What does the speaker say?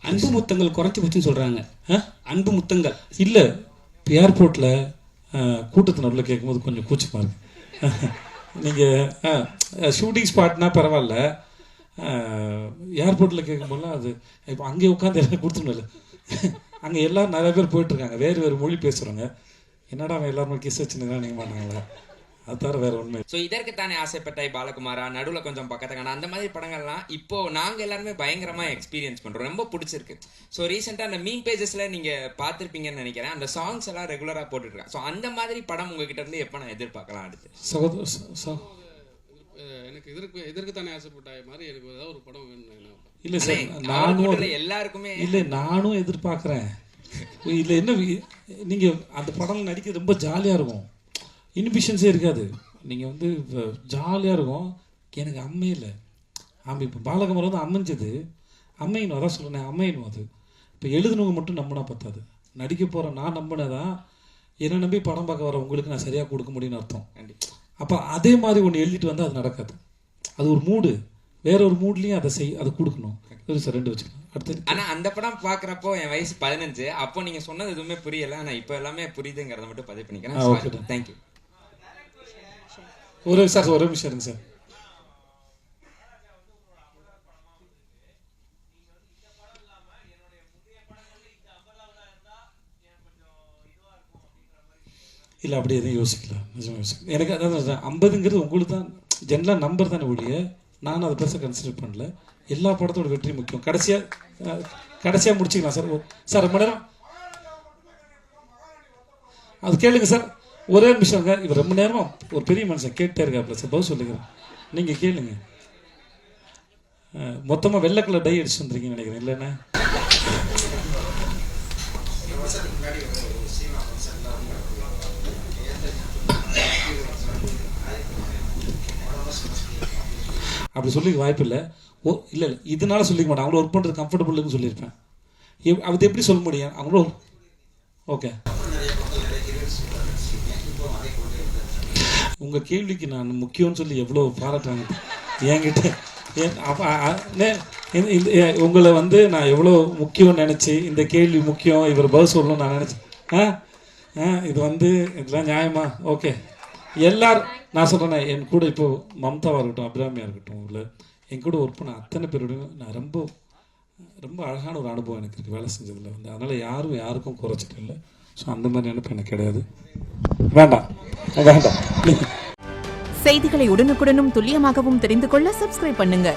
அன்பு முத்தங்கள் குறைச்சி போச்சுன்னு சொல்கிறாங்க. அன்பு முத்தங்கள் இல்லை, ஏர்போர்ட்டில் கூட்டத்து நடுவில் கேட்கும்போது கொஞ்சம் கூச்சமாக இருக்கு. நீங்கள் ஷூட்டிங் ஸ்பாட்னா பரவாயில்ல, ஏர்போர்ட்டில் கேட்கும்போதுலாம் அது இப்போ அங்கே உட்காந்து எல்லாம் கொடுத்துருமில்ல. அங்கே எல்லோரும் நிறைய பேர் போயிட்டுருக்காங்க, வேறு மொழி பேசுகிறவங்க. என்னடா அவன் எல்லாருமே கிஸ் வச்சுன்னு நீங்கள் மாட்டாங்களா, அது தவிர வேற ஒன்றுமே. ஸோ இதற்குத்தானே ஆசைப்பட்டாய், பாலகுமாரா, நடுவில் கொஞ்சம் பக்கத்துக்கான அந்த மாதிரி படங்கள்லாம் இப்போ நாங்கள் எல்லாருமே பயங்கரமாக எக்ஸ்பீரியன்ஸ் பண்ணுறோம், ரொம்ப பிடிச்சிருக்கு. ஸோ ரீசெண்டாக அந்த மீம் பேஜஸில் நீங்கள் பார்த்துருப்பீங்கன்னு நினைக்கிறேன், அந்த சாங்ஸ் எல்லாம் ரெகுலராக போட்டுருக்காங்க. ஸோ அந்த மாதிரி படம் உங்ககிட்ட இருந்து எப்போ நான் எதிர்பார்க்கலாம் அடுத்து? எனக்கு இதற்குத்தானே ஆசைப்பட்டாய் மாதிரி எனக்கு ஏதாவது ஒரு படம் வேணும். இல்லை சார், நானும் எல்லாருக்குமே இல்லை, நானும் எதிர்பார்க்குறேன். இல்லை என்ன, நீங்கள் அந்த படம் நடிக்க ரொம்ப ஜாலியாக இருக்கும், இன்ஹிபிஷன்ஸே இருக்காது. நீங்கள் வந்து ஜாலியாக இருக்கும். எனக்கு அம்மையில் இப்போ பாலகுமாரா வந்து அமைஞ்சது, அம்மையணும், அதான் சொல்கிறேன், அம்மையணும். அது இப்போ எழுதுனவங்க மட்டும் நம்பினா பத்தாது, நடிக்க போகிறேன் நான் நம்பினதான் என்னை நம்பி படம் பார்க்க வர உங்களுக்கு நான் சரியாக கொடுக்க முடியும்னு அர்த்தம். அப்போ அதே மாதிரி ஒன்று எழுதிட்டு வந்தால் அது நடக்காது. அது ஒரு மூடு, வேற ஒரு மூட்லேயும் அதை கொடுக்கணும். சார் 2 வச்சுக்கலாம். அடுத்தது ஆனால் அந்த படம் பார்க்குறப்போ என் வயசு 15, அப்போ நீங்கள் சொன்னது எதுவுமே புரியலை, ஆனால் இப்போ எல்லாமே புரியுதுங்கிறத மட்டும் பதிவு பண்ணிக்கிறேன். Okay, thank you. ஒரு நிமிஷம் இருங்க சார். இல்லை, அப்படி எதுவும் யோசிக்கல, நிஜமாக யோசிக்கல. எனக்கு அதாவது 50ங்கிறது உங்களுக்கு தான் ஜென்ரலாக நம்பர் தானே ஒழிய, நானும் அதை பெருசாக கன்சிடர் பண்ணல. எல்லா படத்தோட வெற்றி முக்கியம். கடைசியாக முடிச்சுக்கலாம் சார். சார் ரொம்ப நேரம் அது கேளுங்க சார், ஒரே நிமிஷம். இவர் ரொம்ப நேரமாக ஒரு பெரிய மனுஷன் கேட்டே இருக்காப்புல சார், பதில் சொல்லுகிறேன், நீங்கள் கேளுங்க. மொத்தமாக வெள்ளை கலர் டை அடிச்சு வந்துருக்கீங்கன்னு நினைக்கிறேன், இல்லைண்ணே? அப்படி சொல்லிக்க வாய்ப்பு இல்லை. இல்லை, இதனால சொல்லிக்க மாட்டேன், அவங்கள ஒர்க் பண்ணுறது கம்ஃபர்டபுள்னு சொல்லியிருப்பேன். அது எப்படி சொல்ல முடியும் அவங்களோ? ஓகே, உங்கள் கேள்விக்கு நான் முக்கியம்னு சொல்லி எவ்வளோ பாராட்டுறாங்க என்கிட்ட. உங்களை வந்து நான் எவ்வளோ முக்கியம்னு நினச்சி, இந்த கேள்வி முக்கியம், இவர் பதில் சொல்லணும்னு நான் நினச்சேன். இது வந்து இதெல்லாம் நியாயமா? ஓகே, எல்லாரும் நான் சொல்கிறேன்னே, என் கூட இப்போது மம்தாவாக இருக்கட்டும், அபிராமியாக இருக்கட்டும், இல்லை என் கூட ஒர்க் பண்ண அத்தனை பேரோடையும் நான் ரொம்ப ரொம்ப அழகான ஒரு அனுபவம் எனக்கு இருக்குது வேலை செஞ்சதில் வந்து. அதனால் யாருக்கும் குறைச்சிட்டு இல்லை. ஸோ அந்த மாதிரி நினைப்பு எனக்கு கிடையாது. வேண்டாம். செய்திகளை உடனுக்குடனும் துல்லியமாகவும் தெரிந்து கொள்ள சப்ஸ்கிரைப் பண்ணுங்க.